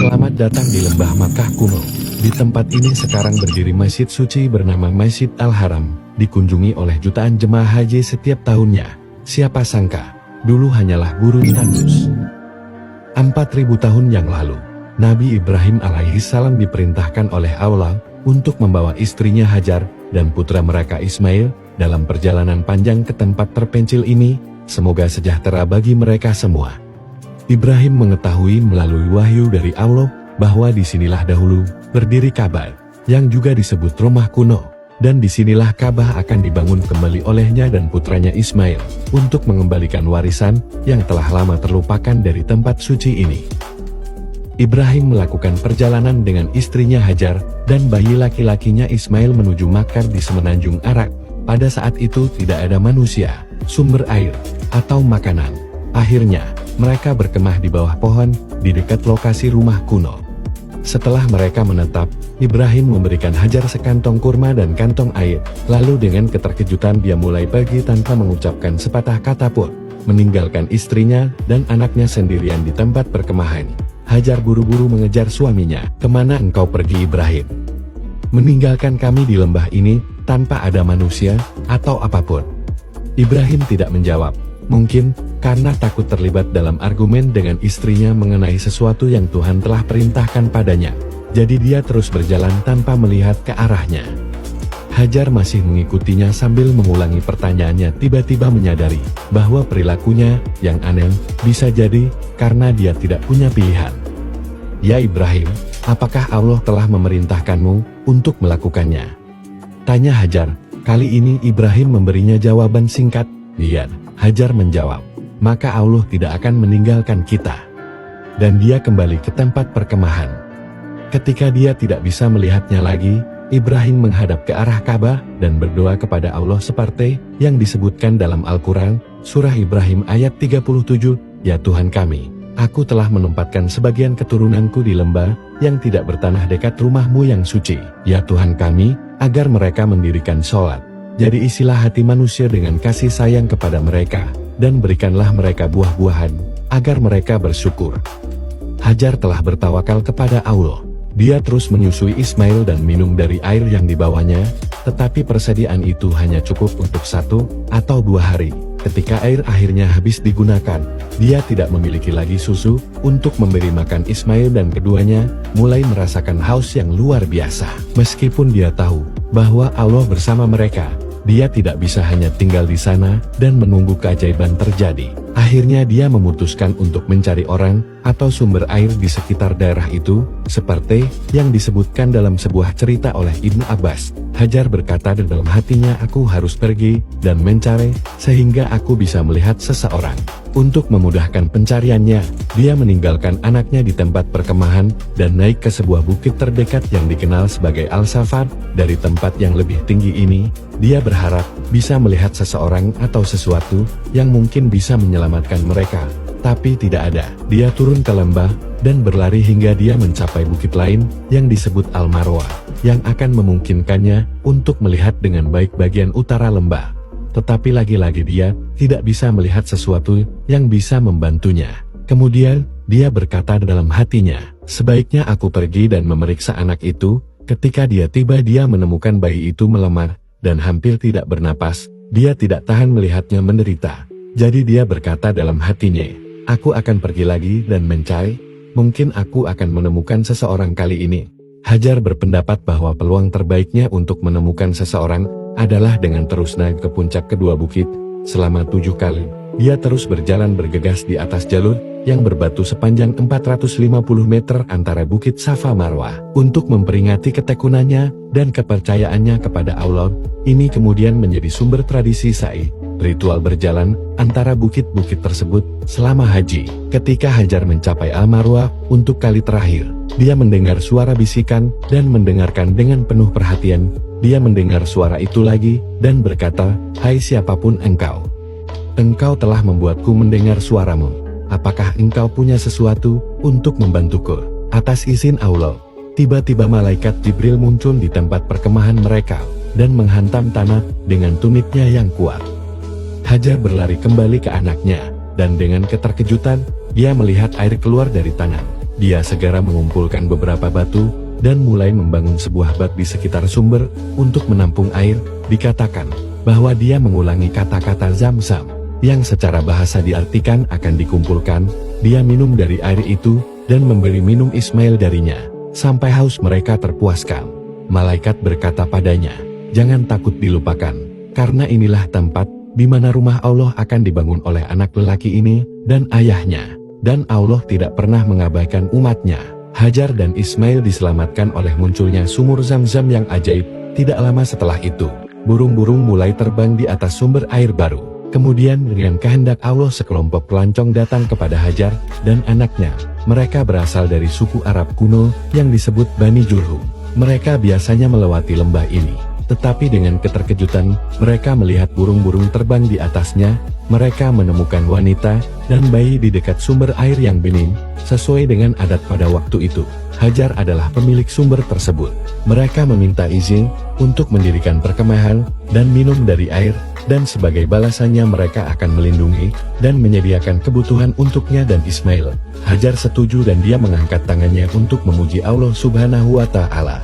Selamat datang di lembah Makkah kuno. Di tempat ini sekarang berdiri masjid suci bernama Masjid Al-Haram, dikunjungi oleh jutaan jemaah haji setiap tahunnya. Siapa sangka, dulu hanyalah gurun tandus. 4.000 tahun yang lalu, Nabi Ibrahim alaihissalam diperintahkan oleh Allah untuk membawa istrinya Hajar dan putra mereka Ismail dalam perjalanan panjang ke tempat terpencil ini. Semoga sejahtera bagi mereka semua. Ibrahim mengetahui melalui wahyu dari Allah bahwa disinilah dahulu berdiri Ka'bah, yang juga disebut rumah kuno, dan disinilah Ka'bah akan dibangun kembali olehnya dan putranya Ismail untuk mengembalikan warisan yang telah lama terlupakan dari tempat suci ini. Ibrahim melakukan perjalanan dengan istrinya Hajar dan bayi laki-lakinya Ismail menuju Makkah di semenanjung Arak. Pada saat itu tidak ada manusia, sumber air, atau makanan. Akhirnya, mereka berkemah di bawah pohon, di dekat lokasi rumah kuno. Setelah mereka menetap, Ibrahim memberikan Hajar sekantong kurma dan kantong air, lalu dengan keterkejutan dia mulai pergi tanpa mengucapkan sepatah kata pun, meninggalkan istrinya dan anaknya sendirian di tempat perkemahan. Hajar buru-buru mengejar suaminya, "Kemana engkau pergi Ibrahim? Meninggalkan kami di lembah ini, tanpa ada manusia, atau apapun?" Ibrahim tidak menjawab. Mungkin, karena takut terlibat dalam argumen dengan istrinya mengenai sesuatu yang Tuhan telah perintahkan padanya. Jadi dia terus berjalan tanpa melihat ke arahnya. Hajar masih mengikutinya sambil mengulangi pertanyaannya, tiba-tiba menyadari bahwa perilakunya yang aneh bisa jadi karena dia tidak punya pilihan. "Ya Ibrahim, apakah Allah telah memerintahkanmu untuk melakukannya?" tanya Hajar. Kali ini Ibrahim memberinya jawaban singkat, "Iya." Hajar menjawab, "Maka Allah tidak akan meninggalkan kita." Dan dia kembali ke tempat perkemahan. Ketika dia tidak bisa melihatnya lagi, Ibrahim menghadap ke arah Ka'bah dan berdoa kepada Allah seperti yang disebutkan dalam Al-Quran, Surah Ibrahim ayat 37, "Ya Tuhan kami, aku telah menempatkan sebagian keturunanku di lembah yang tidak bertanah dekat rumahmu yang suci. Ya Tuhan kami, agar mereka mendirikan sholat. Jadi isilah hati manusia dengan kasih sayang kepada mereka, dan berikanlah mereka buah-buahan, agar mereka bersyukur." Hajar telah bertawakal kepada Allah. Dia terus menyusui Ismail dan minum dari air yang dibawanya, tetapi persediaan itu hanya cukup untuk 1 atau 2 hari. Ketika air akhirnya habis digunakan, dia tidak memiliki lagi susu untuk memberi makan Ismail dan keduanya mulai merasakan haus yang luar biasa. Meskipun dia tahu bahwa Allah bersama mereka, dia tidak bisa hanya tinggal di sana dan menunggu keajaiban terjadi. Akhirnya dia memutuskan untuk mencari orang atau sumber air di sekitar daerah itu, seperti yang disebutkan dalam sebuah cerita oleh Ibnu Abbas. Hajar berkata di dalam hatinya, "Aku harus pergi dan mencari sehingga aku bisa melihat seseorang." Untuk memudahkan pencariannya, dia meninggalkan anaknya di tempat perkemahan dan naik ke sebuah bukit terdekat yang dikenal sebagai Al-Safar. Dari tempat yang lebih tinggi ini, dia berharap bisa melihat seseorang atau sesuatu yang mungkin bisa menyelamatkan mereka. Tapi tidak ada. Dia turun ke lembah dan berlari hingga dia mencapai bukit lain yang disebut Al-Marwah, yang akan memungkinkannya untuk melihat dengan baik bagian utara lembah. Tetapi lagi-lagi dia tidak bisa melihat sesuatu yang bisa membantunya. Kemudian, dia berkata dalam hatinya, "Sebaiknya aku pergi dan memeriksa anak itu." Ketika dia tiba, dia menemukan bayi itu melemah dan hampir tidak bernapas. Dia tidak tahan melihatnya menderita. Jadi dia berkata dalam hatinya, "Aku akan pergi lagi dan mencari. Mungkin aku akan menemukan seseorang kali ini." Hajar berpendapat bahwa peluang terbaiknya untuk menemukan seseorang adalah dengan terus naik ke puncak kedua bukit. Selama 7 kali, dia terus berjalan bergegas di atas jalur yang berbatu sepanjang 450 meter antara Bukit Safa Marwah. Untuk memperingati ketekunannya dan kepercayaannya kepada Allah, ini kemudian menjadi sumber tradisi sa'i, ritual berjalan antara bukit-bukit tersebut selama haji. Ketika Hajar mencapai Al-Marwah untuk kali terakhir, dia mendengar suara bisikan dan mendengarkan dengan penuh perhatian. Dia mendengar suara itu lagi dan berkata, "Hai siapapun engkau, engkau telah membuatku mendengar suaramu. Apakah engkau punya sesuatu untuk membantuku?" Atas izin Allah, tiba-tiba malaikat Jibril muncul di tempat perkemahan mereka dan menghantam tanah dengan tumitnya yang kuat. Hajar berlari kembali ke anaknya, dan dengan keterkejutan, dia melihat air keluar dari tanah. Dia segera mengumpulkan beberapa batu, dan mulai membangun sebuah bak di sekitar sumber, untuk menampung air. Dikatakan bahwa dia mengulangi kata-kata Zam-Zam, yang secara bahasa diartikan akan dikumpulkan. Dia minum dari air itu, dan memberi minum Ismail darinya, sampai haus mereka terpuaskan. Malaikat berkata padanya, "Jangan takut dilupakan, karena inilah tempat di mana rumah Allah akan dibangun oleh anak lelaki ini, dan ayahnya. Dan Allah tidak pernah mengabaikan umatnya." Hajar dan Ismail diselamatkan oleh munculnya sumur Zam-Zam yang ajaib. Tidak lama setelah itu, burung-burung mulai terbang di atas sumber air baru. Kemudian dengan kehendak Allah sekelompok pelancong datang kepada Hajar dan anaknya. Mereka berasal dari suku Arab kuno yang disebut Bani Jurhum. Mereka biasanya melewati lembah ini, tetapi dengan keterkejutan, mereka melihat burung-burung terbang di atasnya. Mereka menemukan wanita dan bayi di dekat sumber air yang bening, sesuai dengan adat pada waktu itu. Hajar adalah pemilik sumber tersebut. Mereka meminta izin untuk mendirikan perkemahan dan minum dari air, dan sebagai balasannya mereka akan melindungi dan menyediakan kebutuhan untuknya dan Ismail. Hajar setuju dan dia mengangkat tangannya untuk memuji Allah Subhanahu wa Ta'ala.